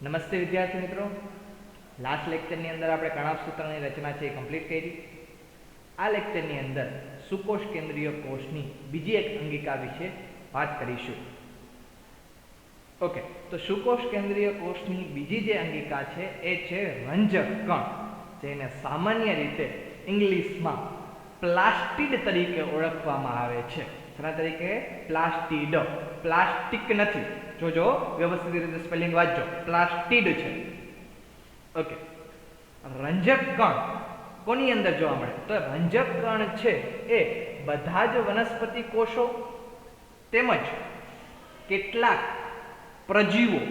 નમસ્તે વિદ્યાર્થી મિત્રો, લાસ્ટ લેક્ચરની અંદર આપણે કણાભ સૂત્રની રચના છે એ કમ્પ્લીટ કરી. આ લેક્ચરની અંદર સુકોષ કેન્દ્રીય કોષની બીજી એક અંગિકા વિશે વાત કરીશું. ઓકે, તો સુકોષ કેન્દ્રીય કોષની બીજી જે અંગિકા છે એ છે રંજક કણ, જેને સામાન્ય રીતે ઇંગ્લિશમાં પ્લાસ્ટિડ તરીકે ઓળખવામાં આવે છે. શેના તરીકે? પ્લાસ્ટિડ. પ્લાસ્ટિક નથી, જોજો વ્યવસ્થિત રીતે સ્પેલિંગ વાંચજો, પ્લાસ્ટિડ છે. ઓકે, રંજક કણ કોની અંદર જોવા મળે? તો રંજક કણ છે એ બધા જ વનસ્પતિ કોષો તેમજ કેટલાક પ્રજીવો,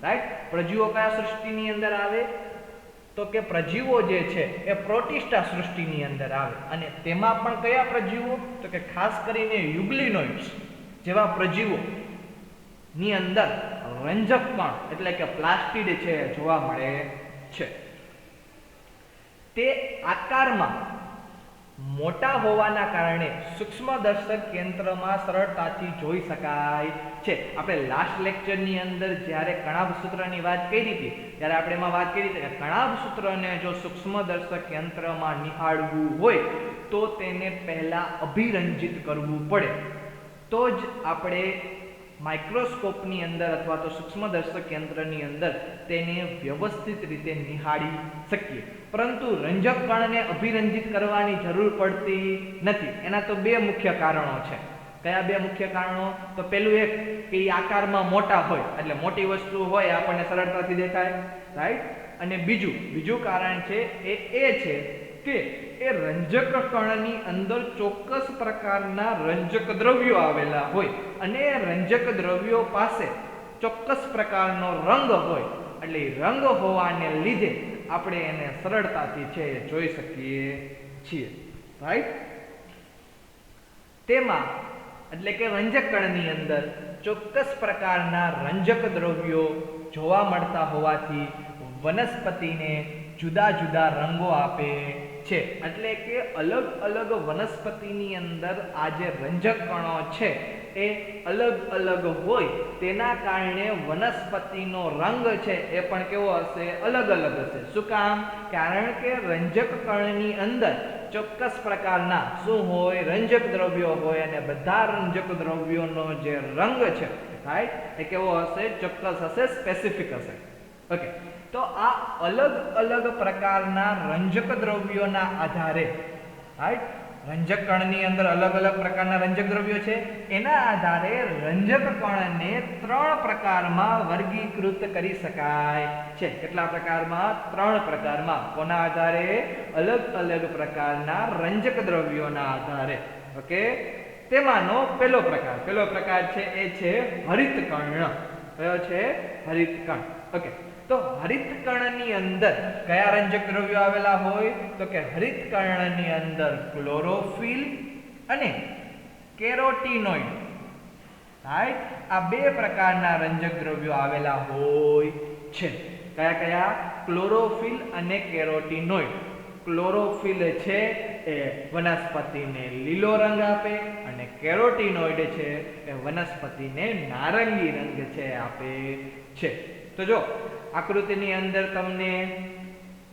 રાઈટ? પ્રજીવો કયા સૃષ્ટિની અંદર આવે? તો કે પ્રજીવો જે છે એ પ્રોટિસ્ટા સૃષ્ટિની અંદર આવે. અને તેમાં પણ કયા પ્રજીવો? તો કે ખાસ કરીને યુગ્લિનોઇડ્સ જેવા પ્રજીવો ની અંદર રંજક કણ એટલે કે પ્લાસ્ટિડ છે જોવા મળે છે. તે આકારમાં મોટા હોવાના કારણે સૂક્ષ્મદર્શક યંત્રમાં સરળતાથી જોઈ શકાય છે. આપણે લાસ્ટ લેક્ચરની અંદર જ્યારે કણાભ સૂત્રની વાત કરી હતી ત્યારે આપણે એમાં વાત કરી હતી કે કણાભ સૂત્રને જો સૂક્ષ્મદર્શક યંત્રમાં નિહાળવું હોય તો તેને પહેલા અભિરંજિત કરવું પડે, તો જ આપણે માઇક્રોસ્કોપની અંદર અથવા તો સૂક્ષ્મદર્શક યંત્રની અંદર તેને વ્યવસ્થિત રીતે નિહાળી શકીએ. પરંતુ રંજક કણને અભિરંજિત કરવાની જરૂર પડતી નથી. એના તો બે મુખ્ય કારણો છે. કયા બે મુખ્ય કારણો? તો પહેલું એક કે એ આકારમાં મોટા હોય એટલે મોટી વસ્તુ હોય આપણને સરળતાથી દેખાય, રાઈટ? અને બીજું કારણ છે એ છે કે એ રંજક કણની અંદર ચોક્કસ પ્રકારના રંજક દ્રવ્યો આવેલા હોય અને રંજક દ્રવ્યો પાસે ચોક્કસ પ્રકારનો રંગ હોય. એટલે રંગ હોવાને લીધે આપણે એને સરળતાથી છે જોઈ શકીએ છીએ, રાઈટ? તેમાં એટલે કે રંજક કણની અંદર ચોક્કસ પ્રકારના રંજક દ્રવ્યો જોવા મળતા હોવાથી વનસ્પતિને જુદા જુદા રંગો આપે છે. એટલે કે અલગ અલગ વનસ્પતિની અંદર આ જે રંજક કણો છે એ અલગ અલગ હોય તેના કારણે વનસ્પતિનો રંગ છે એ પણ કેવો હશે? અલગ અલગ હશે. શું કામ? કારણ કે રંજક કણની અંદર ચોક્કસ પ્રકારના શું હોય? રંજક દ્રવ્યો હોય અને બધા રંજક દ્રવ્યોનો જે રંગ છે, રાઈટ, એ કેવો હશે? ચોક્કસ હશે, સ્પેસિફિક હશે. ઓકે, તો આ અલગ અલગ પ્રકારના રંજક દ્રવ્યોના આધારે, રાઈટ, રંજક કણની અંદર અલગ અલગ પ્રકારના રંજક દ્રવ્યો છે, એના આધારે રંજક કણને 3 પ્રકારમાં વર્ગીકૃત કરી શકાય છે. કેટલા પ્રકારમાં? 3 પ્રકારમાં. કોના આધારે? અલગ અલગ પ્રકારના રંજક દ્રવ્યોના આધારે. ઓકે, તેમાંનો પહેલો પ્રકાર છે એ છે હરિત કણ. કયો છે? હરિત કણ. ઓકે, તો હરિત કણની અંદર કયા રંજક દ્રવ્યો આવેલા હોય? તો કે હરિત કણની અંદર ક્લોરોફિલ અને કેરોટીનોઇડ, રાઈટ, આ 2 પ્રકારના રંજક દ્રવ્યો આવેલા હોય છે. કયા? ક્લોરોફિલ અને કેરોટીનોઇડ. ક્લોરોફિલ છે એ વનસ્પતિને લીલો રંગ આપે અને કેરોટીનોઇડ છે એ વનસ્પતિને નારંગી રંગ છે આપે છે. તો જો આકૃતિની અંદર તમને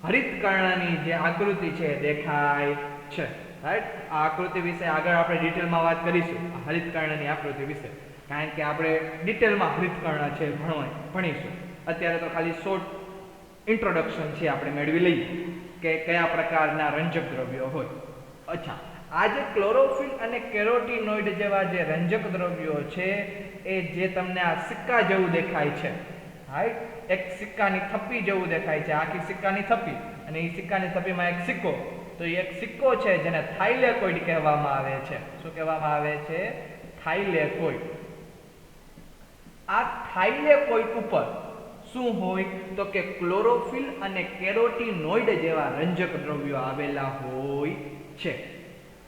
હરિત કર્ણની જે આકૃતિ છે દેખાય છે, રાઈટ? આ આકૃતિ વિશે આગળ આપણે ડિટેલમાં વાત કરીશું, હરિત કર્ણની આકૃતિ વિશે, કારણ કે આપણે ડિટેલમાં હરિત કર્ણ છે ભણીશું. અત્યારે તો ખાલી શોર્ટ ઇન્ટ્રોડક્શન છે આપણે મેળવી લઈએ કે કયા પ્રકારના રંજક દ્રવ્યો હોય. અચ્છા, આ જે ક્લોરોફિલ અને કેરોટીનોઇડ જેવા જે રંજક દ્રવ્યો છે એ જે તમને આ સિક્કા જેવું દેખાય છે, રાઈટ, એક સિક્કાની થપ્પી જેવું દેખાય છે, આખી સિક્કાની થપ્પી, અને એ સિક્કાની થપ્પીમાં એક સિક્કો, તો એ એક સિક્કો છે જેને થાઇલેકોઇડ કહેવામાં આવે છે. શું કહેવામાં આવે છે? થાઇલેકોઇડ. આ થાઇલેકોઇડ ઉપર શું હોય? તો કે ક્લોરોફિલ અને કેરોટીનોઇડ જેવા રંજક દ્રવ્યો આવેલા હોય છે.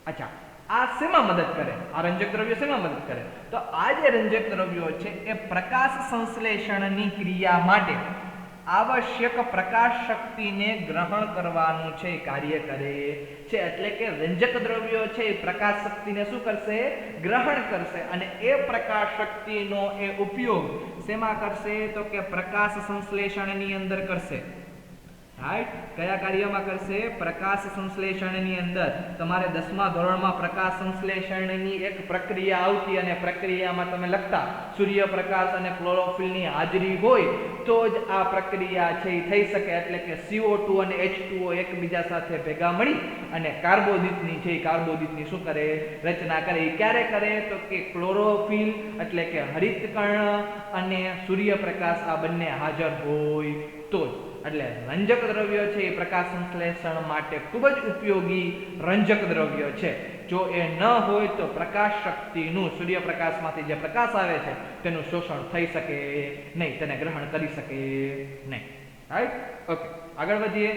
અચ્છા, આ શેમાં મદદ કરે? આ રંજક દ્રવ્યો શેમાં મદદ કરે? તો આ જે રંજક દ્રવ્યો છે એ પ્રકાશ સંશ્લેષણની ક્રિયા માટે આવશ્યક પ્રકાશ શક્તિને ગ્રહણ કરવાનું છે, કાર્ય કરે છે. એટલે કે રંજક દ્રવ્યો છે એ પ્રકાશ શક્તિને શું કરશે? ગ્રહણ કરશે. અને એ પ્રકાશ શક્તિનો એ ઉપયોગ શેમાં કરશે? તો કે પ્રકાશ સંશ્લેષણની અંદર કરશે. રાઈટ? કયા કાર્યમાં કરશે? પ્રકાશ સંશ્લેષણની અંદર. તમારે 10મા ધોરણમાં પ્રકાશ સંશ્લેષણની એક પ્રક્રિયા આવતી અને પ્રક્રિયામાં તમે લખતા સૂર્યપ્રકાશ અને ક્લોરોફિલની હાજરી હોય તો જ આ પ્રક્રિયા છે એ થઈ શકે. એટલે કે CO2 અને H2O એકબીજા સાથે ભેગા મળી અને કાર્બોદિતની છે એ કાર્બોદિતની શું કરે? રચના કરે. એ ક્યારે કરે? તો કે ક્લોરોફિલ એટલે કે હરિતકર્ણ અને સૂર્યપ્રકાશ આ બંને હાજર હોય તો જ. એટલે રંજક દ્રવ્યો છે એ પ્રકાશ સંશ્લેષણ માટે ખૂબ જ ઉપયોગી રંજક દ્રવ્ય છે. જો એ ન હોય તો પ્રકાશ શક્તિનું, સૂર્યપ્રકાશમાંથી જે પ્રકાશ આવે છે તેનું શોષણ થઈ શકે નહીં, તેને ગ્રહણ કરી શકે નહીં. રાઈટ? ઓકે, આગળ વધીએ.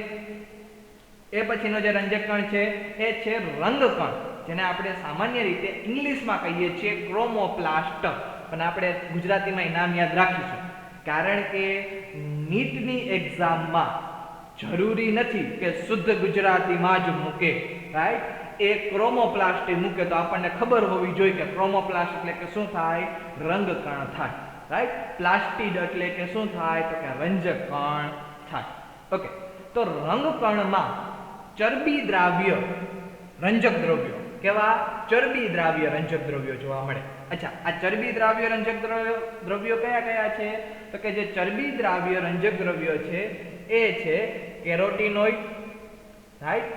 એ પછીનો જે રંજક કણ છે એ છે રંગકણ, જેને આપણે સામાન્ય રીતે ઇંગ્લિશમાં કહીએ છીએ ક્રોમોપ્લાસ્ટ, પણ આપણે ગુજરાતીમાં નામ યાદ રાખીશું. કારણ કે નીટની એક્ઝામમાં જરૂરી નથી કે શુદ્ધ ગુજરાતીમાં જ મૂકે. રાઈટ? એ ક્રોમોપ્લાસ્ટ મૂકે તો આપણને ખબર હોવી જોઈએ કે ક્રોમોપ્લાસ્ટ એટલે કે શું થાય? રંગકણ થાય. રાઈટ? પ્લાસ્ટિડ એટલે કે શું થાય? તો કે રંજક કણ થાય. ઓકે, તો રંગકણમાં ચરબી દ્રાવ્ય રંજક દ્રવ્યો, કેવા? ચરબી દ્રાવ્ય રંજક દ્રવ્યો જોવા મળે. અચ્છા, આ ચરબી દ્રાવ્ય રંજક દ્રવ્યો કયા કયા છે? તો કે જે ચરબી દ્રાવ્ય રંજક દ્રવ્યો છે એ છે કેરોટીનોઇડ. રાઈટ?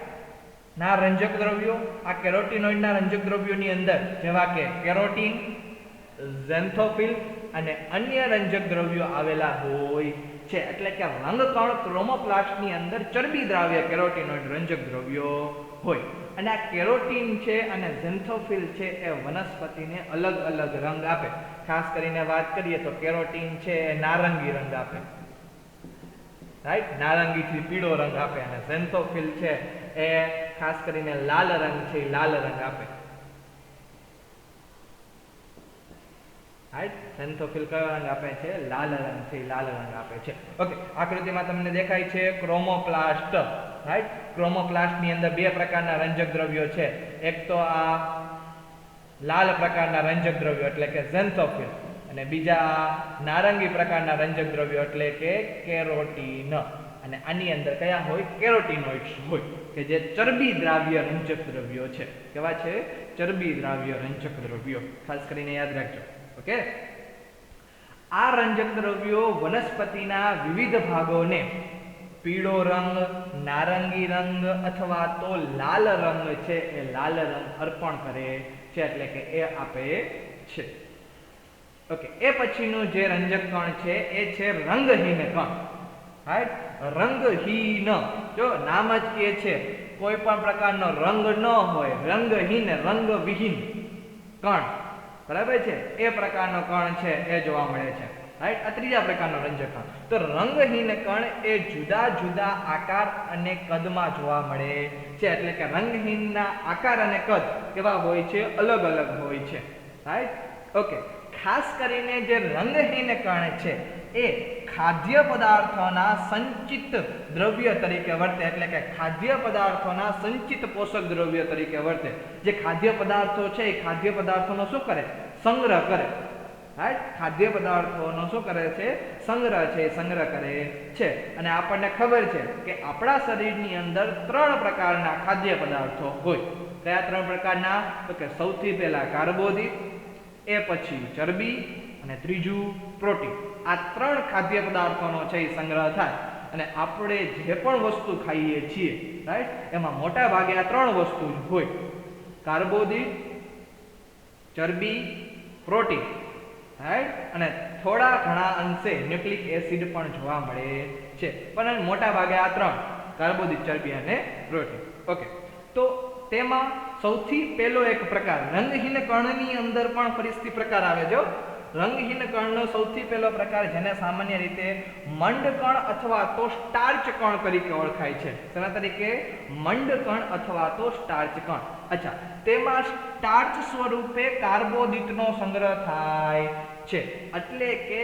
ના રંજક દ્રવ્યો. આ કેરોટીનોઇડના રંજક દ્રવ્યોની અંદર જેવા કે કેરોટીન, ઝેન્થોફિલ અને અન્ય રંજક દ્રવ્યો આવેલા હોય છે. એટલે કે રંગકણ ક્રોમોપ્લાસ્ટની અંદર ચરબી દ્રાવ્ય કેરોટીનોઇડ રંજક દ્રવ્યો હોય. અને આ કેરોટીન છે અને ઝેન્થોફિલ છે એ વનસ્પતિને અલગ અલગ રંગ આપે. ખાસ કરીને વાત કરીએ તો કેરોટીન છે એ નારંગી રંગ આપે. રાઈટ? નારંગીથી પીળો રંગ આપે. અને ઝેન્થોફિલ છે એ ખાસ કરીને લાલ રંગ છે એ લાલ રંગ આપે. રાઈટ? ઝેન્થોફિલ કયો રંગ આપે છે? લાલ રંગ છે, લાલ રંગ આપે છે. ઓકે, આકૃતિમાં તમને દેખાય છે ક્રોમોપ્લાસ્ટ. રાઈટ? ક્રોમોપ્લાસ્ટની અંદર બે પ્રકારના રંજક દ્રવ્યો છે. એક તો આ લાલ પ્રકારના રંજક દ્રવ્યો એટલે કે ઝેન્થોફિલ, અને બીજા નારંગી પ્રકારના રંજક દ્રવ્યો એટલે કે કેરોટીન. અને આની અંદર કયા હોય? કેરોટીનોઇડ્સ હોય કે જે ચરબી દ્રાવ્ય રંજક દ્રવ્યો છે. કેવા છે? ચરબી દ્રાવ્ય રંજક દ્રવ્યો. ખાસ કરીને યાદ રાખજો. ઓકે, આ રંજક દ્રવ્યો વનસ્પતિના વિવિધ ભાગોને પીળો રંગ, નારંગી રંગ અથવા તો લાલ રંગ છે એ લાલ રંગ અર્પણ કરે છે. એટલે કે એ આપે છે. ઓકે, એ પછીનું જે રંજક કણ છે એ છે રંગહીન કણ. રાઈટ? રંગહીન, જો નામ જ કહે છે કોઈ પણ પ્રકારનો રંગ ન હોય, રંગહીન, રંગવિહીન કણ. બરાબર છે? એ પ્રકારનો કણ છે એ જોવા મળે છે. રાઈટ? આ ત્રીજા પ્રકારનો રંજક કણ. તો રંગહીન કણ એ જુદા જુદા આકાર અને કદમાં જોવા મળે છે. એટલે કે રંગહીનના આકાર અને કદ કેવા હોય છે? અલગ અલગ હોય છે. રાઈટ? ઓકે, ખાસ કરીને જે રંગહીન કણ છે એ ખાદ્ય પદાર્થોના સંચિત દ્રવ્ય તરીકે વર્તે. એટલે કે ખાદ્ય પદાર્થોના સંચિત પોષક દ્રવ્ય તરીકે વર્તે. જે ખાદ્ય પદાર્થો છે એ ખાદ્ય પદાર્થોનો શું કરે? સંગ્રહ કરે. રાઈટ? ખાદ્ય પદાર્થોનો શું કરે છે? સંગ્રહ છે, સંગ્રહ કરે છે. અને આપણને ખબર છે કે આપણા શરીરની અંદર 3 પ્રકારના ખાદ્ય પદાર્થો હોય. કયા 3 પ્રકારના? તો કે સૌથી પહેલા કાર્બોદિત, એ પછી ચરબી અને ત્રીજું પ્રોટીન. આ 3 ખાદ્ય પદાર્થોનો છે એ સંગ્રહ થાય. અને આપણે જે પણ વસ્તુ ખાઈએ છીએ, રાઈટ, એમાં મોટા ભાગે આ 3 વસ્તુ હોય: કાર્બોદિત, ચરબી, પ્રોટીન. રાઈટ? અને થોડા ઘણા અંશે ન્યુક્લિક એસિડ પણ જોવા મળે છે. પણ મોટા ભાગે આ 3: કાર્બોદિત, ચરબી અને પ્રોટીન. ઓકે, તો તેમાં સૌથી પહેલો એક પ્રકાર રંગહીન કણની અંદર પણ ફરીથી પ્રકાર આવે. જો રંગહીન કણનો સૌથી પહેલો પ્રકાર, જેને સામાન્ય રીતે મંડ કણ અથવા તો સ્ટાર્ચ કણ તરીકે ઓળખાય છે. તેના તરીકે મંડ કણ અથવા તો સ્ટાર્ચ કણ. અચ્છા, તેમાં સ્ટાર્ચ સ્વરૂપે કાર્બોદિતનો સંગ્રહ થાય છે. એટલે કે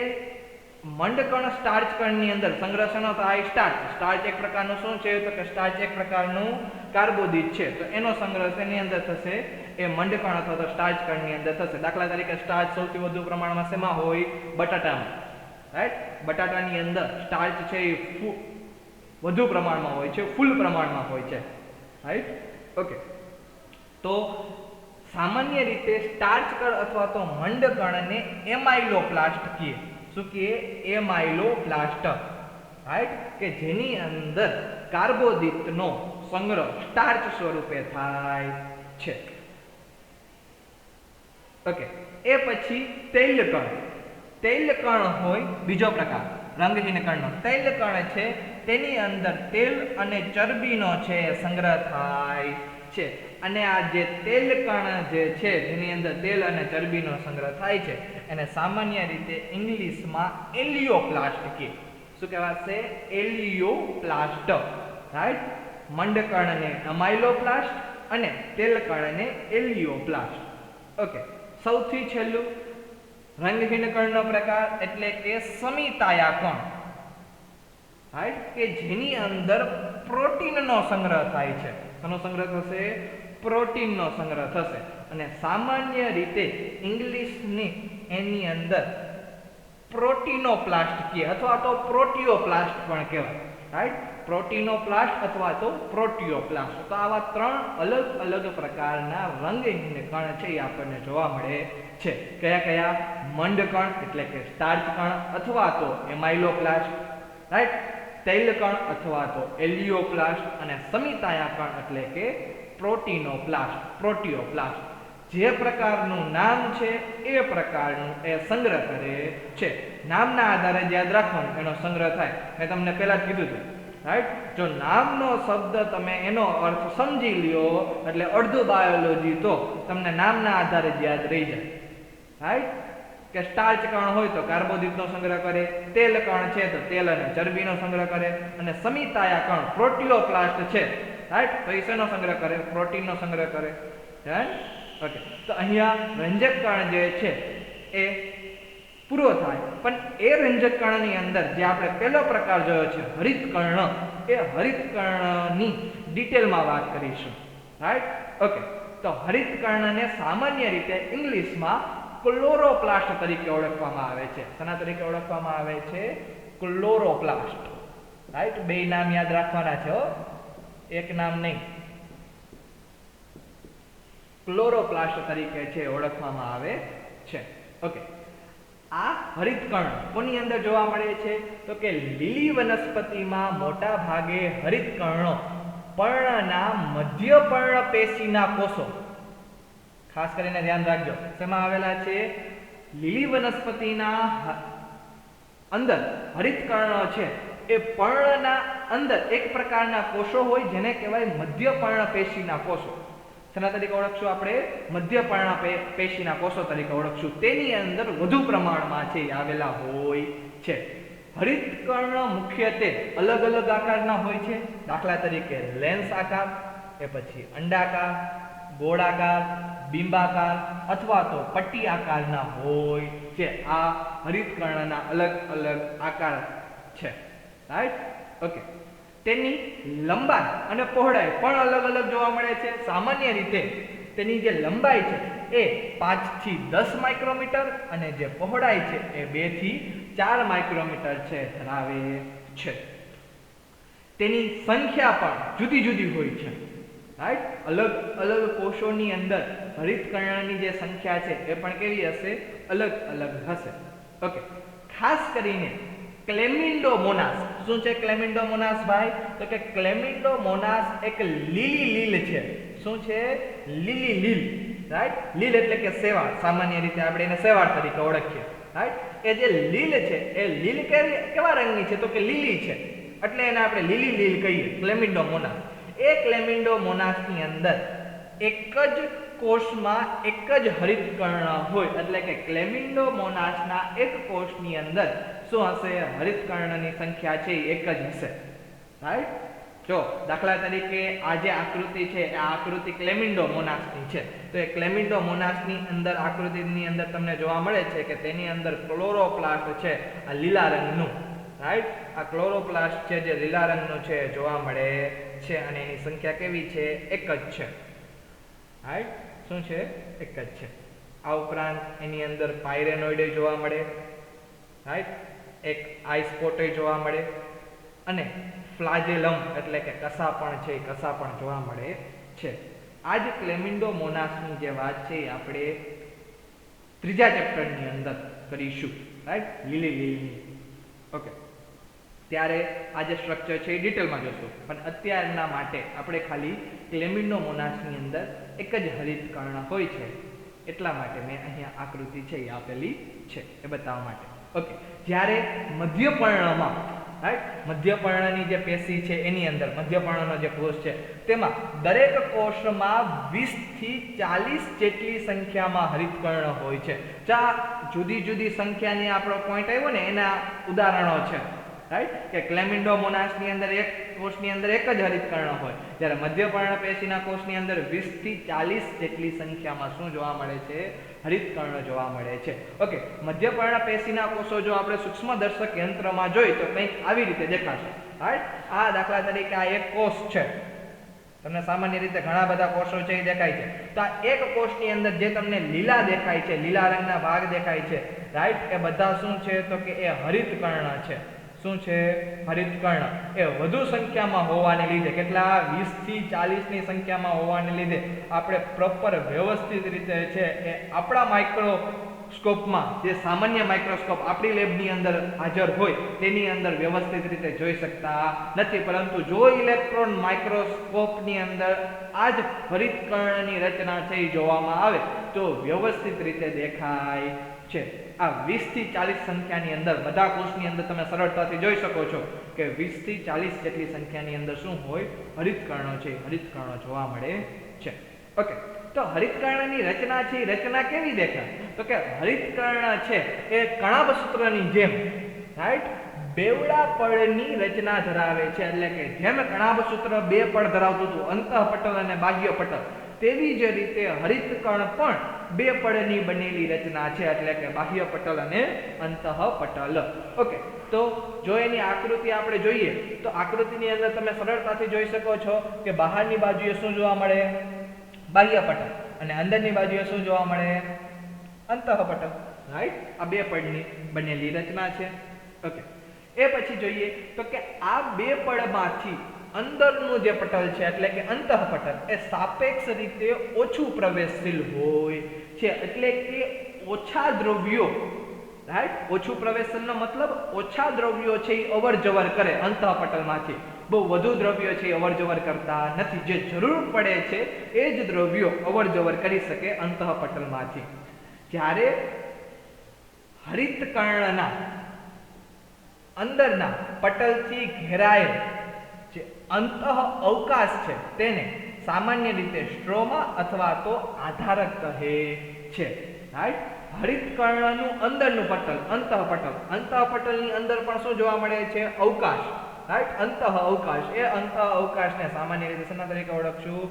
મંડકણ સ્ટાર્ચ કણની અંદર સંગ્રહ શેનો થાય? સ્ટાર્ચ. સ્ટાર્ચ એક પ્રકારનું શું છે? તો કે સ્ટાર્ચ એક પ્રકારનું કાર્બોદિત છે. તો એનો સંગ્રહ શેની અંદર થશે? એ મંડકણ અથવા તો સ્ટાર્ચ કણની અંદર થશે. દાખલા તરીકે સ્ટાર્ચ સૌથી વધુ પ્રમાણમાં શેમાં હોય? બટાટામાં. રાઈટ? બટાટાની અંદર સ્ટાર્ચ છે એ વધુ પ્રમાણમાં હોય છે, ફૂલ પ્રમાણમાં હોય છે. રાઈટ? ઓકે. તો સામાન્ય રીતે સ્ટાર્ચ કણ અથવા તો મંડકણને એમાઇલોપ્લાસ્ટ કહે. શું કહે? એમાઇલોપ્લાસ્ટ. રાઈટ? કે જેની અંદર કાર્બોદિતનો સંગ્રહ સ્ટાર્ચ સ્વરૂપે થાય છે. ઓકે. એ પછી તૈલકણ. તૈલકણ હોય બીજો પ્રકાર, રંગહીન કણનો. તૈલકણ છે તેની અંદર તેલ અને ચરબીનો છે સંગ્રહ થાય છે. અને આ જે તૈલકણ જે છે જેની અંદર તેલ અને ચરબીનો સંગ્રહ થાય છે એને સામાન્ય રીતે ઇંગ્લિશમાં એલિયોપ્લાસ્ટ કહે. શું કહેવાશે? એલિયોપ્લાસ્ટ. રાઈટ? મંડકણને એમાઇલોપ્લાસ્ટ અને તૈલકણને એલિયોપ્લાસ્ટ. ઓકે. સૌથી છેલ્લું રંગહીન કણનો પ્રકાર એટલે કે સમિતાયા કણ. રાઈટ? કે જેની અંદર પ્રોટીનનો સંગ્રહ થાય છે. શેનો સંગ્રહ થશે? પ્રોટીનનો સંગ્રહ થશે. અને સામાન્ય રીતે ઇંગ્લિશની એની અંદર પ્રોટીનોપ્લાસ્ટ કહે અથવા તો પ્રોટીઓપ્લાસ્ટ પણ કહેવાય. રાઈટ? પ્રોટીનોપ્લાસ્ટ અથવા તો પ્રોટીઓપ્લાસ્ટ. તો આવા ત્રણ અલગ અલગ પ્રકારના રંગહીન કણ છે એ આપણને જોવા મળે છે. કયા કયા? મંડકણ એટલે કે સ્ટાર્ચ કણ અથવા તો એમાઇલોપ્લાસ્ટ. રાઈટ? તૈલકણ અથવા તો એલિયોપ્લાસ્ટ અને સમિતાયા કણ એટલે કે પ્રોટીનોપ્લાસ્ટ, પ્રોટીઓપ્લાસ્ટ. જે પ્રકારનું નામ છે એ પ્રકારનું એ સંગ્રહ કરે છે. નામના આધારે જ યાદ રાખવાનું એનો સંગ્રહ થાય. મેં તમને પહેલા જ કીધું હતું. રાઈટ? જો નામનો શબ્દ તમે એનો અર્થ સમજી લ્યો એટલે અડધું બાયોલોજી તો તમને નામના આધારે જ યાદ રહી જાય. રાઈટ? કે સ્ટાર્ચ કણ હોય તો કાર્બોદિતનો સંગ્રહ કરે, તેલ કણ છે તો તેલ અને ચરબીનો સંગ્રહ કરે, અને સમિતાયા કણ પ્રોટીઓપ્લાસ્ટ છે. રાઈટ? તો એ શેનો સંગ્રહ કરે? પ્રોટીનનો સંગ્રહ કરે. રાઈટ? ઓકે. તો અહીંયા રંજક કણ જે છે એ પૂરો થાય. પણ એ રંજક કણની અંદર જે આપણે પહેલો પ્રકાર જોયો છે હરિત કર્ણ, એ હરિત કર્ણની ડિટેલમાં વાત કરીશું. રાઈટ? ઓકે. તો હરિત કર્ણને સામાન્ય રીતે ઇંગ્લિશમાં ક્લોરોપ્લાસ્ટ તરીકે ઓળખવામાં આવે છે. શેના તરીકે ઓળખવામાં આવે છે? ક્લોરોપ્લાસ્ટ. રાઈટ? બે નામ યાદ રાખવાના છે હો, એક નામ નહીં. ક્લોરોપ્લાસ્ટ તરીકે છે ઓળખવામાં આવે છે. ઓકે. આ હરિતકર્ણ કોની અંદર જોવા મળે છે? તો કે લીલી વનસ્પતિમાં મોટા ભાગે હરિતકર્ણો પર્ણના મધ્ય પર્ણ પેશીના કોષો, ખાસ કરીને ધ્યાન રાખજો, શેમાં આવેલા છે? લીલી વનસ્પતિના અંદર હરિતકર્ણો છે એ પર્ણના અંદર એક પ્રકારના કોષો હોય જેને કહેવાય મધ્ય પર્ણ પેશીના કોષો. શેના તરીકે ઓળખશું આપણે? મધ્ય પર્ણ પેશીના કોષો તરીકે ઓળખશું. તેની અંદર વધુ પ્રમાણમાં છે આવેલા હોય છે. હરિતકર્ણ મુખ્યત્વે અલગ અલગ આકારના હોય છે. દાખલા તરીકે લેન્સ આકાર, એ પછી અંડાકાર, ગોળાકાર, બિંબાકાર અથવા તો પટ્ટી આકારના હોય છે. આ હરિતકર્ણના અલગ અલગ આકાર છે. રાઈટ? ઓકે. તેની લંબાઈ અને પહોળાઈ પણ અલગ અલગ જોવા મળે છે. સામાન્ય રીતે તેની જે લંબાઈ છે એ 5 થી 10 માઇક્રોમીટર અને જે પહોળાઈ છે એ 2 થી 4 માઇક્રોમીટર છે ધરાવે છે. તેની સંખ્યા પણ જુદી જુદી હોય છે. રાઈટ? અલગ અલગ કોષોની અંદર હરિતકર્ણની જે સંખ્યા છે એ પણ કેવી હશે? અલગ અલગ હશે. ઓકે. ખાસ કરીને ક્લેમિન્ડોમોનાસ. શું છે ક્લેમિન્ડોમોનાસ ભાઈ? તો કે ક્લેમિન્ડોમોનાસ એક લીલી લીલ છે. શું છે? લીલી લીલ. રાઈટ? લીલ એટલે કે શેવાળ. સામાન્ય રીતે આપણે એને શેવાળ તરીકે ઓળખીએ. રાઈટ? એ જે લીલ છે એ લીલ કેવા રંગની છે? તો કે લીલી છે, એટલે એને આપણે લીલી લીલ કહીએ, ક્લેમિન્ડોમોનાસ. એ ક્લેમિન્ડોમોનાસની અંદર એક જ કોષમાં એક જ હરિતકર્ણ હોય, એટલે કે ક્લેમિન્ડોમોનાસના એક કોષની અંદર શું હશે? હરિતકર્ણની સંખ્યા છે એક જ હશે. રાઈટ? જો દાખલા તરીકે આ જે આકૃતિ છે આ આકૃતિ ક્લેમિન્ડો મોનાસની છે. તો એ ક્લેમિન્ડો મોનાસની અંદર આકૃતિની અંદર તમને જોવા મળે છે કે તેની અંદર ક્લોરોપ્લાસ્ટ છે આ લીલા રંગનું, રાઈટ, આ ક્લોરોપ્લાસ્ટ છે જે લીલા રંગનું છે જોવા મળે છે અને એની સંખ્યા કેવી છે? એક જ છે, રાઈટ. શું છે? એક જ છે. આ ઉપરાંત એની અંદર પાયરેનોઇડ જોવા મળે, રાઈટ, એક આઈ સ્પોટ જોવા મળે અને ફ્લાજેલમ એટલે કે કસાપણ છે, કસાપણ જોવા મળે છે. આ જ ક્લેમિન્ડો મોનાસની જે વાત છે એ આપણે ત્રીજા ચેપ્ટરની અંદર કરીશું, રાઈટ, લીલી. ઓકે, ત્યારે આ જે સ્ટ્રક્ચર છે એ ડિટેલમાં જોશું, પણ અત્યારના માટે આપણે ખાલી ક્લેમિન્ડો મોનાસની અંદર એક જ હરિતકર્ણ હોય છે એટલા માટે મેં અહીંયા આકૃતિ છે એ આપેલી છે એ બતાવવા માટે. ઓકે, જ્યારે મધ્યપર્ણમાં, રાઈટ, મધ્યપર્ણની જે પેશી છે એની અંદર મધ્યપર્ણનો જે કોષ છે તેમાં દરેક કોષમાં 20 થી 40 જેટલી સંખ્યામાં હરિતકર્ણ હોય છે. જુદી જુદી સંખ્યાની આપણો પોઈન્ટ આવ્યો ને એના ઉદાહરણો છે, રાઈટ, કે ક્લેમિન્ડો મોનાસની અંદર એક કોષની અંદર એક જ હરિતકર્ણ હોય, જ્યારે મધ્યપર્ણ પેશીના કોષની અંદર 20 થી 40 જેટલી સંખ્યામાં શું જોવા મળે છે? હરિતકર્ણ જોવા મળે છે. ઓકે, મધ્યપર્ણ પેશીના કોષો જો આપણે સૂક્ષ્મદર્શક યંત્રમાં જોઈ તો કંઈક આવી રીતે દેખાશે, રાઈટ. આ દાખલા તરીકે આ એક કોષ છે, તમને સામાન્ય રીતે ઘણા બધા કોષો છે એ દેખાય છે. તો આ એક કોષની અંદર જે તમને લીલા દેખાય છે, લીલા રંગના ભાગ દેખાય છે, રાઈટ, એ બધા શું છે? તો કે એ હરિતકર્ણ છે. શું છે? હરિતકર્ણ. એ વધુ સંખ્યામાં હોવાને લીધે, કેટલા? 20 થી 40 ની સંખ્યામાં હોવાને લીધે આપણે પ્રોપર વ્યવસ્થિત રીતે છે એ આપણા માઇક્રોસ્કોપમાં, જે સામાન્ય માઇક્રોસ્કોપ આપણી લેબની અંદર હાજર હોય તેની અંદર વ્યવસ્થિત રીતે જોઈ શકતા નથી. પરંતુ જો ઇલેક્ટ્રોન માઇક્રોસ્કોપની અંદર આ જ હરિતકર્ણની રચના છે એ જોવામાં આવે તો વ્યવસ્થિત રીતે દેખાય છે. આ 20 થી 40 સંખ્યાની અંદર બધા કોષની અંદર તમે સરળતાથી જોઈ શકો છો કે 20 થી 40 જેટલી સંખ્યાની અંદર શું હોય? હરિતકર્ણો છે, હરિતકર્ણો જોવા મળે છે. ઓકે, તો હરિતકર્ણની રચના છે એ રચના કેવી દેખાય? તો કે હરિતકર્ણ છે એ કણાભસૂત્રની જેમ, રાઈટ, બેવડા પળની રચના ધરાવે છે. એટલે કે જેમ કણાભસૂત્ર બે પળ ધરાવતું હતું, અંતઃપટલ અને બાહ્ય પટલ, તેવી જ રીતે હરિતકર્ણ પણ બે પળની બનેલી રચના છે, એટલે કે બાહ્ય પટલ અને અંતઃપટલ. ઓકે, તો જો એની આકૃતિ આપણે જોઈએ તો આકૃતિની અંદર તમે સરળતાથી જોઈ શકો છો કે બહારની બાજુએ શું જોવા મળે? બાહ્ય પટલ, અને અંદરની બાજુએ શું જોવા મળે? અંતઃપટલ, રાઈટ. આ બે પળની બનેલી રચના છે. ઓકે, એ પછી જોઈએ તો કે આ બે પળમાંથી અંદરનું જે પટલ છે એટલે કે અંતઃપટલ એ સાપેક્ષ રીતે ઓછું પ્રવેશશીલ હોય છે, એટલે કે ઓછા દ્રવ્યો, રાઈટ, ઓછું પ્રવેશશીલનો મતલબ ઓછા દ્રવ્યો છે એ અવર જવર કરે અંતઃપટલમાંથી, બહુ વધુ દ્રવ્યો છે એ અવર જવર કરતા નથી. જે જરૂર પડે છે એ જ દ્રવ્યો અવર જવર કરી શકે અંતઃપટલમાંથી. જ્યારે હરિતકર્ણના અંદરના પટલથી ઘેરાયેલ જે અંતઃ અવકાશ છે તેને સામાન્ય રીતે સ્ટ્રોમા અથવા તો આધારક કહે છે, રાઈટ. હરિતકર્ણનું અંદરનું પટલ, અંતઃપટલ, અંતઃપટલની અંદર પણ શું જોવા મળે છે? અવકાશ, રાઈટ, અંતઃ અવકાશ. એ અંતઃ અવકાશને સામાન્ય રીતે શેના તરીકે ઓળખશું?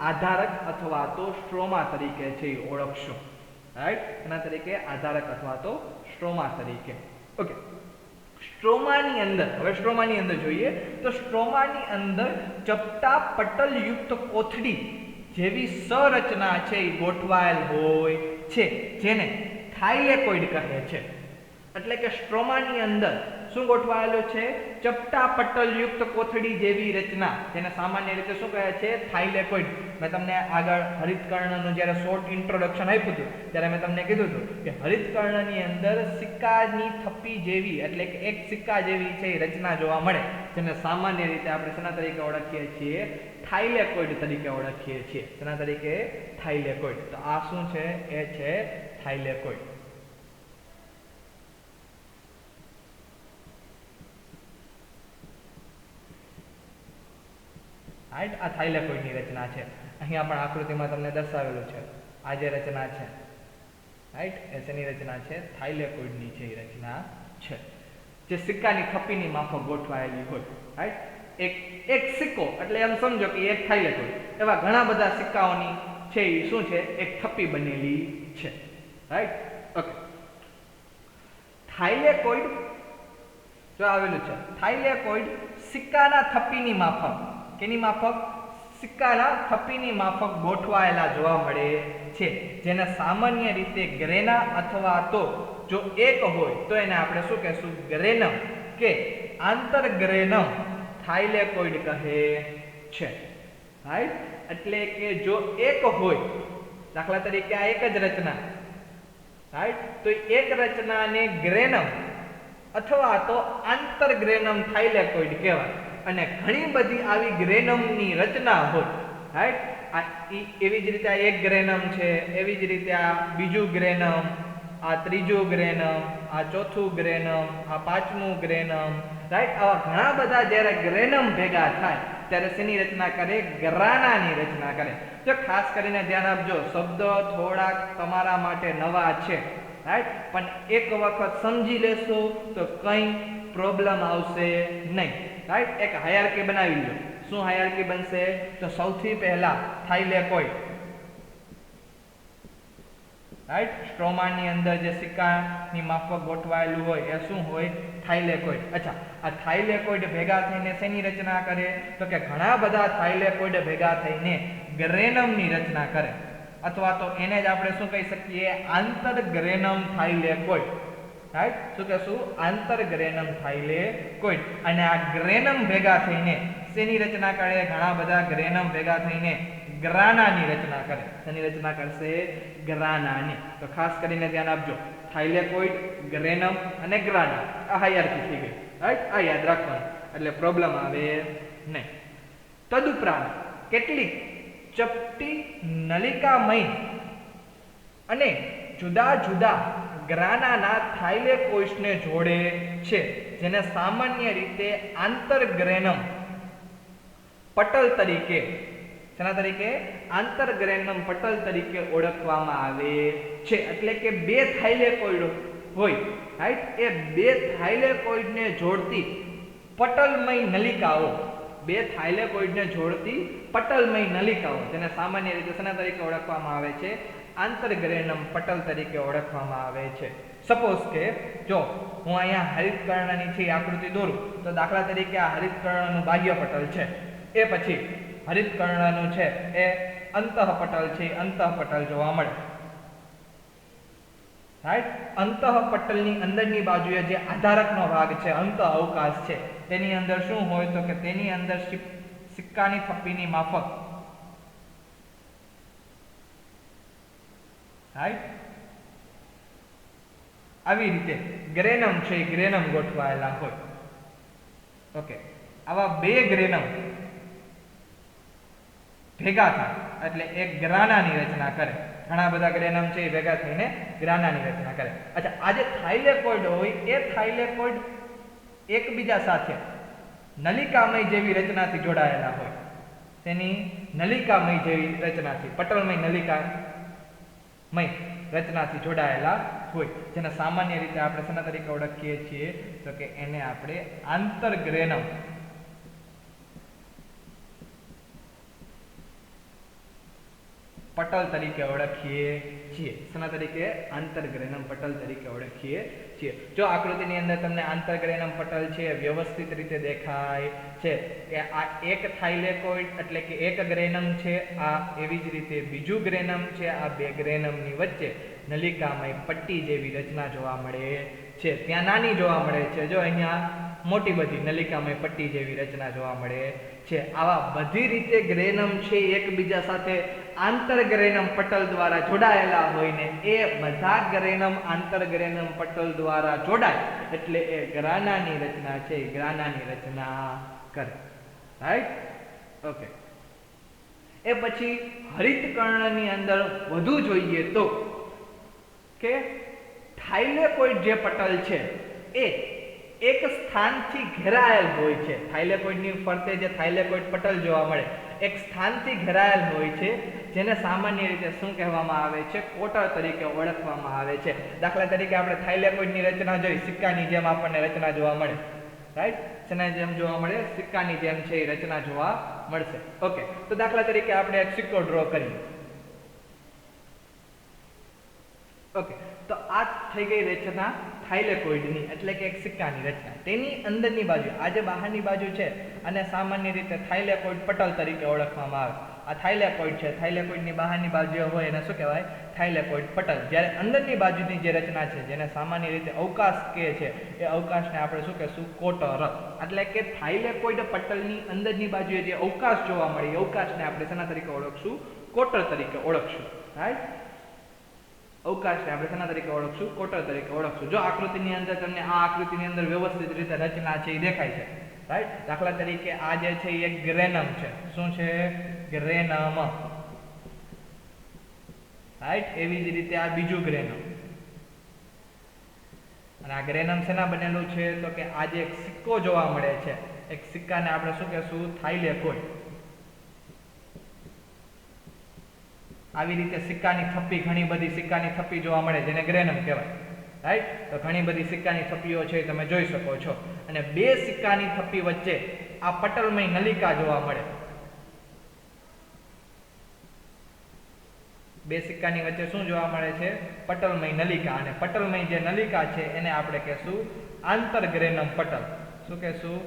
આધારક અથવા તો સ્ટ્રોમા તરીકે છે ઓળખશું, રાઈટ. એના તરીકે આધારક અથવા તો સ્ટ્રોમા તરીકે. ઓકે, સ્ટ્રોમાની અંદર, હવે સ્ટ્રોમાની અંદર જોઈએ તો સ્ટ્રોમાની અંદર ચપટા પટલયુક્ત કોથળી જેવી સંરચના છે એ ગોઠવાયેલ હોય છે, જેને થાઇલેકોઇડ કહે છે. એટલે કે સ્ટ્રોમાની અંદર શું ગોઠવાયેલું છે? ચપટા પટલયુક્ત કોથળી જેવી રચના, જેને સામાન્ય રીતે શું કહે છે? થાઇલેકોઇડ. મેં તમને આગળ હરિતકર્ણનું જ્યારે શોર્ટ ઇન્ટ્રોડક્શન આપ્યું હતું ત્યારે મેં તમને કીધું હતું કે હરિતકર્ણની અંદર સિક્કાની થપ્પી જેવી, એટલે કે એક સિક્કા જેવી છે એ રચના જોવા મળે, જેને સામાન્ય રીતે આપણે શેના તરીકે ઓળખીએ છીએ? થાઇલેકોઇડ તરીકે ઓળખીએ છીએ. શેના તરીકે? થાઇલેકોઇડ. તો આ શું છે? એ છે થાઇલેકોઇડ. રાઈટ, આ થાઇલેકોઇડની રચના છે. અહીંયા પણ આકૃતિમાં તમને દર્શાવેલું છે આ જે રચના છે, રાઈટ, એ શેની રચના છે? થાઇલેકોઇડની છે એ રચના છે, જે સિક્કાની થપ્પીની માફક ગોઠવાયેલી હોય, રાઈટ. એક એક સિક્કો એટલે એમ સમજો કે એક થાઇલેકોઇડ, એવા ઘણા બધા સિક્કાઓની છે એ શું છે, એક થપ્પી બનેલી છે, રાઈટ. ઓકે, થાઇલેકોઇડ જો આવેલું છે, થાઇલેકોઇડ સિક્કાના થપ્પીની માફક, કેની માફક, સિક્કાના થપ્પીની માફક ગોઠવાયેલા જોવા મળે છે, જેને સામાન્ય રીતે ગ્રેના અથવા તો જો એક હોય તો એને આપણે શું કહેશું, ગ્રેનમ કે આંતરગ્રેનમ થાઇલેકોઇડ કહે છે, રાઈટ. એટલે કે જો એક હોય, દાખલા તરીકે આ એક જ રચના, રાઈટ, તો એક રચનાને ગ્રેનમ અથવા તો આંતરગ્રેનમ થાઇલેકોઇડ કહેવાય. અને ઘણી બધી આવી ગ્રેનમની રચના હોય, રાઈટ. એવી જ રીતે આ એક ગ્રેનમ છે, એવી જ રીતે આ બીજું ગ્રેનમ, આ ત્રીજું ગ્રેનમ, આ ચોથું ગ્રેનમ, આ પાંચમું ગ્રેનમ, રાઈટ. આવા ઘણા બધા જ્યારે ગ્રેનમ ભેગા થાય ત્યારે શેની રચના કરે, ગ્રાનાની રચના કરે. તો ખાસ કરીને ધ્યાન આપજો, શબ્દ થોડાક તમારા માટે નવા છે, રાઈટ, પણ એક વખત સમજી લેશો તો કંઈ પ્રોબ્લેમ આવશે નહીં, રાઈટ. એક હાયરાર્કી બનાવી લો. શું હાયરાર્કી બનશે, તો સૌથી પહેલા થાઇલેકોઇડ, રાઈટ, સ્ટ્રોમાની અંદર જે સિક્કાની માફક ગોઠવાયેલું હોય એ શું હોય, થાઇલેકોઇડ. અચ્છા, આ થાઇલેકોઇડ ભેગા થઈને શેની રચના કરે, તો કે ઘણા બધા થાઇલેકોઇડ ભેગા થઈને ગ્રેનમની રચના કરે, અથવા તો એને જ આપણે શું કહી શકીએ, આંતરગ્રેનમ થાઇલેકોઇડ, રાઈટ. શું કહેશું, આંતરગ્રેનમ થાઇલેકોઇડ. અને આ ગ્રેનમ ભેગા થઈને શેની રચના કરે, ઘણા બધા ગ્રેનમ ભેગા થઈને ગ્રાનાની રચના કરે. શેની રચના કરશે, ગ્રાનાની. તો ખાસ કરીને ધ્યાન આપજો, થાઇલેકોઇડ, ગ્રેનમ અને ગ્રાના, આ હાયરાર્કી થઈ ગઈ, રાઈટ. આ યાદ રાખવાનું એટલે પ્રોબ્લેમ આવે નહીં. તદુપરાંત કેટલીક ચપટી નલિકામય અને જુદા જુદા ગ્રાનાના થાઇલેકોઇડ્સને જોડે છે, જેને સામાન્ય રીતે આંતરગ્રેનમ પટલ તરીકે, શેના તરીકે, આંતરગ્રેનમ પટલ તરીકે ઓળખવામાં આવે છે. એટલે કે બે થાઇલેકોઇડ હોય, રાઈટ, એ બે થાઇલેકોઇડને જોડતી પટલમય નલિકાઓ, બે થાઇલેકોઇડને જોડતી પટલમય નલિકાઓ, જેને સામાન્ય રીતે શેના તરીકે ઓળખવામાં આવે છે, આંતરગ્રેનમ પટલ તરીકે ઓળખવામાં આવે છે. સપોઝ કે જો હું અહીંયા હરિતકર્ણની છે આકૃતિ દોરું, તો દાખલા તરીકે આ હરિતકર્ણનું બાહ્ય પટલ છે, એ પછી હરિતકર્ણનું છે એ અંતઃપટલ છે, અંતઃપટલ જોવા મળે, રાઈટ. અંતઃપટલની અંદરની બાજુએ જે આધારકનો ભાગ છે, અંત અવકાશ છે, તેની અંદર શું હોય, તો કે તેની અંદર સિક્કાની થપ્પીની માફક, રાઈટ, આવી રીતે ગ્રેનમ છે એ ગ્રેનમ ગોઠવાયેલા હોય. ઓકે, આવા બે ગ્રેનમ ભેગા થાય એટલે એક ગ્રાનાની રચના કરે. ઘણા બધા ગ્રેનમ છે એ ભેગા થઈને ગ્રાનાની રચના કરે. અચ્છા, આ જે થાઇલેકોઇડ હોય એ થાઇલેકોઇડ એકબીજા સાથે નલિકામય જેવી રચનાથી જોડાયેલા હોય. તેની નલિકામય જેવી રચનાથી, પટલમય નલિકામય રચનાથી જોડાયેલા હોય, જેને સામાન્ય રીતે આપણે શેના તરીકે ઓળખીએ છીએ, તો કે એને આપણે આંતરગ્રેનમ પટલ તરીકે ઓળખીએ છીએ. શેના તરીકે, આંતરગ્રેનમ પટલ તરીકે ઓળખીએ છીએ. જો આકૃતિની અંદર તમને આંતરગ્રેનમ પટલ છે વ્યવસ્થિત રીતે દેખાય છે કે આ એક થાઇલેકોઇડ એટલે કે એક ગ્રેનમ છે, આ એવી જ રીતે બીજું ગ્રેનમ છે, આ બે ગ્રેનમની વચ્ચે નલિકામય પટ્ટી જેવી રચના જોવા મળે છે. ત્યાં નાની જોવા મળે છે, જો અહીંયા મોટી બધી નલિકામય પટ્ટી જેવી રચના જોવા મળે છે. આવા બધી રીતે ગ્રેનમ છે એકબીજા સાથે આંતરગ્રેનમ પટલ દ્વારા જોડાયેલા હોય ને એ બધા ગ્રેનમ આંતરગ્રેનમ પટલ દ્વારા જોડાય એટલે એ ગ્રાનાની રચના છે, ગ્રાનાની રચના કરે, રાઈટ. ઓકે, એ પછી હરિતકર્ણની અંદર વધુ જોઈએ તો કે થાઇલેકોઇડ જે પટલ છે એ એક સ્થાનથી ઘેરાયેલ હોય છે. થાઇલેકોઇડની ફરતે જે થાઇલેકોઇડ પટલ જોવા મળે એક સ્થાનથી ઘેરાયેલ હોય છે, જેને સામાન્ય રીતે શું કહેવામાં આવે છે, કોટર તરીકે ઓળખવામાં આવે છે. દાખલા તરીકે આપણે થાઇલેકોઇડની રચના જોઈ, સિક્કાની જેમ આપણને રચના જોવા મળે, રાઈટ, શેના જેમ જોવા મળે, સિક્કાની જેમ છે એ રચના જોવા મળશે. ઓકે, તો દાખલા તરીકે આપણે એક સિક્કો ડ્રો કરીએ. ઓકે, તો આ થઈ ગઈ રચના થાઇલેકોઇડની, એટલે કે એક સિક્કાની રચના. તેની અંદરની બાજુ, આ જે બહારની બાજુ છે અને સામાન્ય રીતે થાઇલેકોઇડ પટલ તરીકે ઓળખવામાં આવે. આ થાઇલેકોઇડ છે, થાઇલેકોઇડની બહારની બાજુ હોય એને શું કહેવાય, થાઇલેકોઇડ પટલ. જ્યારે અંદરની બાજુની જે રચના છે જેને સામાન્ય રીતે અવકાશ કહે છે, એ અવકાશને આપણે શું કહેશું, કોટર. એટલે કે થાઇલેકોઇડ પટલની અંદરની બાજુએ જે અવકાશ જોવા મળે એ અવકાશને આપણે શેના તરીકે ઓળખશું, કોટર તરીકે ઓળખશું. રાઈટ, અવકાશને આપણે શેના તરીકે ઓળખશું, કોટર તરીકે ઓળખશું. જો આકૃતિની અંદર તમને આ આકૃતિની અંદર વ્યવસ્થિત રીતે રચના છે એ દેખાય છે. રાઈટ, દાખલા તરીકે આ જે છે એ એક ગ્રેનમ છે. શું છે, ગ્રેનમ. રાઈટ, એવી જ રીતે આ બીજું ગ્રેનમ. અને આ ગ્રેનમ શેના બનેલું છે, તો કે આ જે એક સિક્કો જોવા મળે છે, એક સિક્કાને આપણે શું કહેશું, થાઇલેકોઇડ. આવી રીતે સિક્કાની થપ્પી, ઘણી બધી સિક્કાની થપ્પી જોવા મળે જેને ગ્રેનમ કહેવાય. રાઈટ, તો ઘણી બધી સિક્કાની થપ્પીઓ છે તમે જોઈ શકો છો. અને બે સિક્કાની થપ્પી વચ્ચે આ પટલમય નલિકા જોવા મળે. બે સિક્કાની વચ્ચે શું જોવા મળે છે, પટલમય નલિકા. અને પટલમય જે નલિકા છે એને આપણે કહેશું આંતરગ્રેનમ પટલ. શું કહેશું,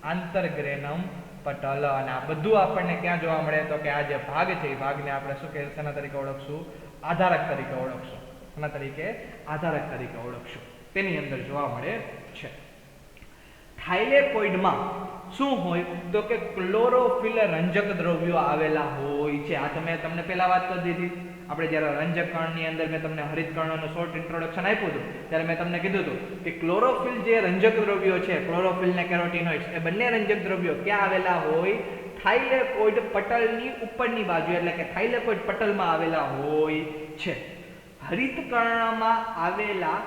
આંતરગ્રેનમ પટલ. અને આ બધું આપણને ક્યાં જોવા મળે, તો કે આ જે ભાગ છે એ ભાગને આપણે શું કહેશું, શેના તરીકે ઓળખશું, આધારક તરીકે ઓળખશું. શેના તરીકે, આધારક તરીકે ઓળખશું. તેની અંદર જોવા મળે છે. થાઇલેકોઇડમાં શું હોય, તો કે ક્લોરોફિલ રંજક દ્રવ્યો આવેલા હોય છે. આ તમને પહેલા વાત કરી દીધી. આપણે જ્યારે રંજક કણની અંદર મેં તમને હરિતકણોનું શોર્ટ ઇન્ટ્રોડક્શન આપ્યું હતું ત્યારે મેં તમને કીધું હતું કે ક્લોરોફિલ જે રંજક દ્રવ્યો છે, ક્લોરોફિલ ને કેરોટીનોઇડ્સ, એ બંને રંજક દ્રવ્યો ક્યાં આવેલા હોય, થાઇલેકોઇડ પટલની ઉપરની બાજુ, એટલે કે થાઇલેકોઇડ પટલમાં આવેલા હોય છે. હરિતકર્ણમાં આવેલા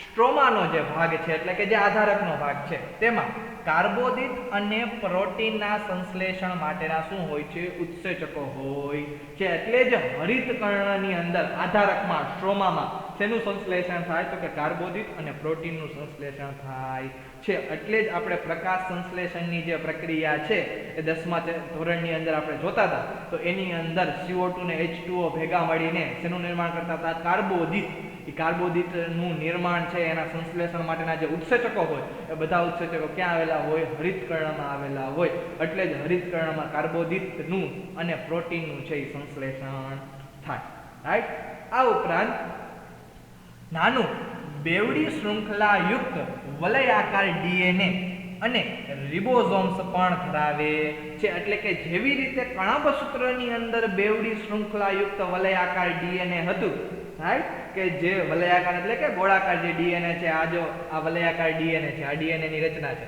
સ્ટ્રોમાનો જે ભાગ છે, એટલે કે જે આધારકનો ભાગ છે, તેમાં કાર્બોદિત અને પ્રોટીનના સંશ્લેષણ માટેના શું હોય છે, ઉત્સેચકો હોય છે. એટલે જ હરિતકર્ણની અંદર આધારકમાં, સ્ટ્રોમામાં શેનું સંશ્લેષણ થાય, તો કે કાર્બોદિત અને પ્રોટીનનું સંશ્લેષણ થાય છે. એટલે જ આપણે પ્રકાશ સંશ્લેષણની જે પ્રક્રિયા છે એ 10મા ધોરણની અંદર આપણે જોતા હતા. તો એની અંદર CO2 ને H2O ભેગા મળીને શેનું નિર્માણ કરતા હતા, કાર્બોદિત. એ કાર્બોદિતનું નિર્માણ છે, એના સંશ્લેષણ માટેના જે ઉત્સેચકો હોય એ બધા ઉત્સેચકો ક્યાં આવેલા હોય, હરિતકર્ણમાં આવેલા હોય. એટલે જ હરિતકર્ણમાં કાર્બોદિતનું અને પ્રોટીનનું છે એ સંશ્લેષણ થાય. રાઈટ, આ ઉપરાંત નાનું બેવડી શૃંખલાયુક્ત વલયાકાર DNA અને રિબોઝોમ્સ પણ ધરાવે છે. એટલે કે જેવી રીતે કણાભસૂત્રની અંદર બેવડી શૃંખલાયુક્ત વલયાકાર DNA હતું, રાઈટ, કે જે વલયાકાર એટલે કે ગોળાકાર જે DNA છે, આ જો આ વલયાકાર DNA છે, આ DNA ની રચના છે.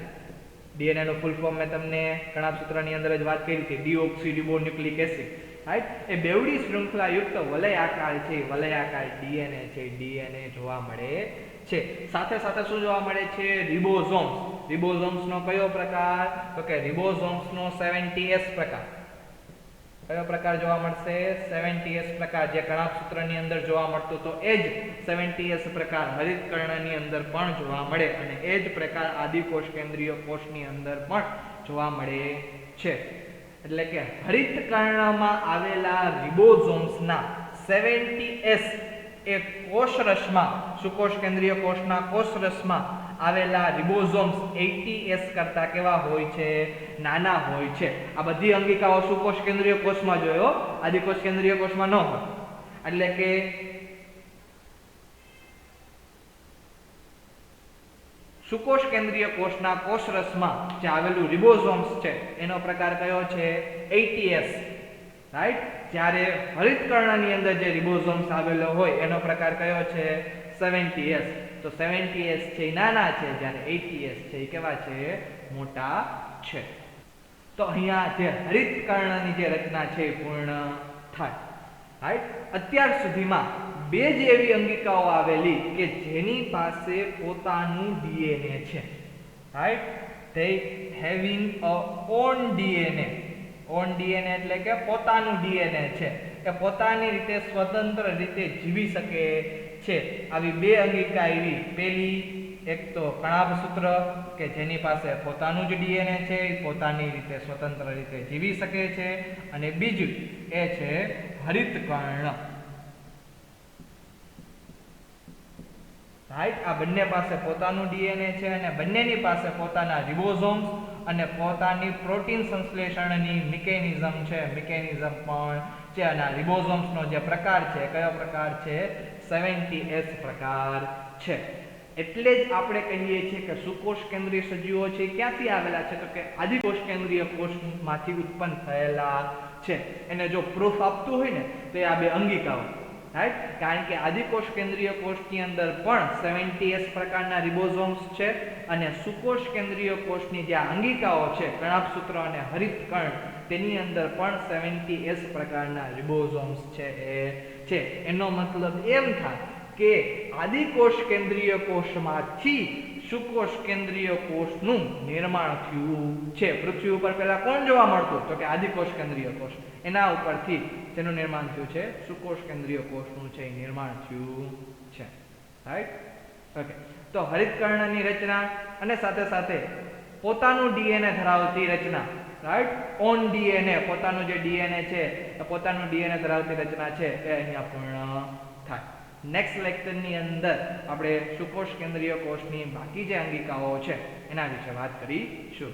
DNA નું ફૂલ ફોર્મ મેં તમને કણાભસૂત્રની અંદર જ વાત કરી હતી, ડીઓક્સીરિબોન્યુક્લિક એસિડ. રાઈટ, એ બેવડી શૃંખલાયુક્ત વલયાકાર છે, વલયાકાર DNA છે, DNA જોવા મળે છે. સાથે સાથે શું જોવા મળે છે, રિબોઝોમ્સ. રિબોઝોમ્સનો કયો પ્રકાર, તો કે રિબોઝોમ્સનો 70S પ્રકાર. કયો પ્રકાર જોવા મળશે, 70S પ્રકાર. જે કણાભસૂત્રની અંદર જોવા મળતો તો એ જ 70S પ્રકાર હરિતકર્ણની અંદર પણ જોવા મળે, અને એ જ પ્રકાર આદિકોષ કેન્દ્રીય કોષની અંદર પણ જોવા મળે છે. એટલે કે હરિતકર્ણમાં આવેલા રિબોઝોમ્સના 70S એ કોષરસમાં, સુકોષ કેન્દ્રીય કોષના કોષરસમાં આવેલા રિબોઝોમ્સ 80S કરતા કેવા હોય છે, નાના હોય છે. આ બધી અંગિકાઓ સુકોષ કેન્દ્રીય કોષમાં જોયો, આદિકોષ કેન્દ્રીય કોષમાં ન હોય. એટલે કે સુકોષ કેન્દ્રીય કોષના કોષરસમાં જે આવેલું રિબોઝોમ્સ છે એનો પ્રકાર કયો છે, 80S. રાઈટ, જ્યારે હરિતકર્ણની અંદર જે રિબોઝોમ્સ આવેલો હોય એનો પ્રકાર કયો છે, 70S. તો 70S છે એ નાના છે, જ્યારે 80S છે એ કેવા છે, મોટા છે. તો અહીંયા જે હરિતકર્ણની જે રચના છે એ પૂર્ણ થાય. રાઈટ, અત્યાર સુધીમાં બે જ એવી અંગિકાઓ આવેલી કે જેની પાસે પોતાનું DNA છે. Right, they having a own DNA. On DNA એટલે કે પોતાનું DNA છે, એ પોતાની રીતે સ્વતંત્ર રીતે જીવી શકે છે. આવી બે અંગિકા એવી, પહેલી એક તો કણાભ સૂત્ર કે જેની પાસે પોતાનું જ ડીએનએ છે, પોતાની રીતે સ્વતંત્ર રીતે જીવી શકે છે, અને બીજું એ છે હરિતકર્ણ. રાઈટ, આ બંને પાસે પોતાનું ડીએનએ છે અને બંનેની પાસે પોતાના રિબોઝોમ્સ અને પોતાની પ્રોટીન સંશ્લેષણની મિકેનિઝમ છે, મિકેનિઝમ પણ છે. અને આ રિબોઝોમ્સનો જે પ્રકાર છે કયો પ્રકાર છે? 70S પ્રકાર છે. એટલે જ આપણે કહીએ છીએ કે સુકોષ કેન્દ્રીય સજીવો છે ક્યાંથી આવેલા છે? તો કે આદિકોષ કેન્દ્રીય કોષમાંથી ઉત્પન્ન થયેલા છે. એને જો પ્રૂફ આપતું હોય ને તો એ આ બે અંગિકાઓ, રાઈટ, કારણ કે આદિકોષ કેન્દ્રીય કોષની અંદર પણ 70S પ્રકારના રિબોઝોમ્સ છે અને સુકોષ કેન્દ્રીય કોષની જે અંગિકાઓ છે કણાભ સૂત્ર અને હરિતકર્ણ તેની અંદર પણ 70S પ્રકારના રિબોઝોમ્સ છે એ છે. એનો મતલબ એમ થાય કે આદિકોષ કેન્દ્રીય કોષમાંથી સુકોષ કેન્દ્રીય કોષનું નિર્માણ થયું છે. પૃથ્વી ઉપર પહેલા કોણ જોવા મળતું? તો કે આદિકોષ કેન્દ્રીય કોષ. એના ઉપરથી જેનું નિર્માણ થયું છે સુકોષ કેન્દ્રીય કોષનું છે નિર્માણ થયું છે. Right, okay. તો હરિતકર્ણની રચના અને સાથે સાથે પોતાનું ડીએનએ ધરાવતી રચના, રાઈટ, ઓન ડીએનએ, પોતાનું જે ડીએનએ છે પોતાનું ડીએનએ ધરાવતી રચના છે એ અહીંયા પૂર્ણ થાય. નેક્સ્ટ લેક્ચરની અંદર આપણે સુકોષ કેન્દ્રીય કોષની બાકી જે અંગિકાઓ છે એના વિશે વાત કરીશું.